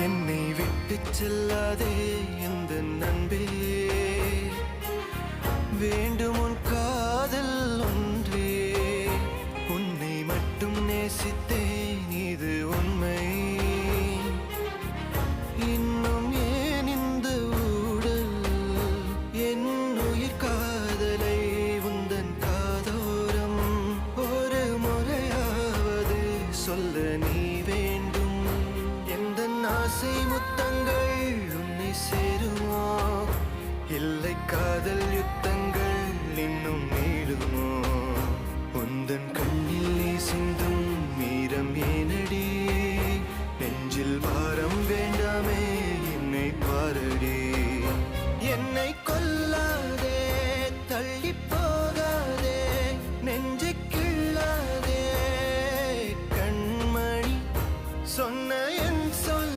என்னை விட்டு செல்லாதே எந்த நண்பே, வேண்டும் உன் காதல் ஒன்றே. உன்னை மட்டும் நேசித்தேன், இது உண்மை. இன்னும் ஏன் இந்த ஊடல்? என் உயிர் காதலை உந்தன் காதோரம் ஒரு முறையாவது சொல்ல நீ வேண்டும். எந்த ஆசை முத்தங்கள் உன்னை சேருமோ, இல்லை காதல் யுத்தங்கள் இன்னும் நீளுமோ? உந்தன் கண்ணில் நீ சிந்தும் மீரம் ஏனடி? நெஞ்சில் பாரம் வேண்டாமே,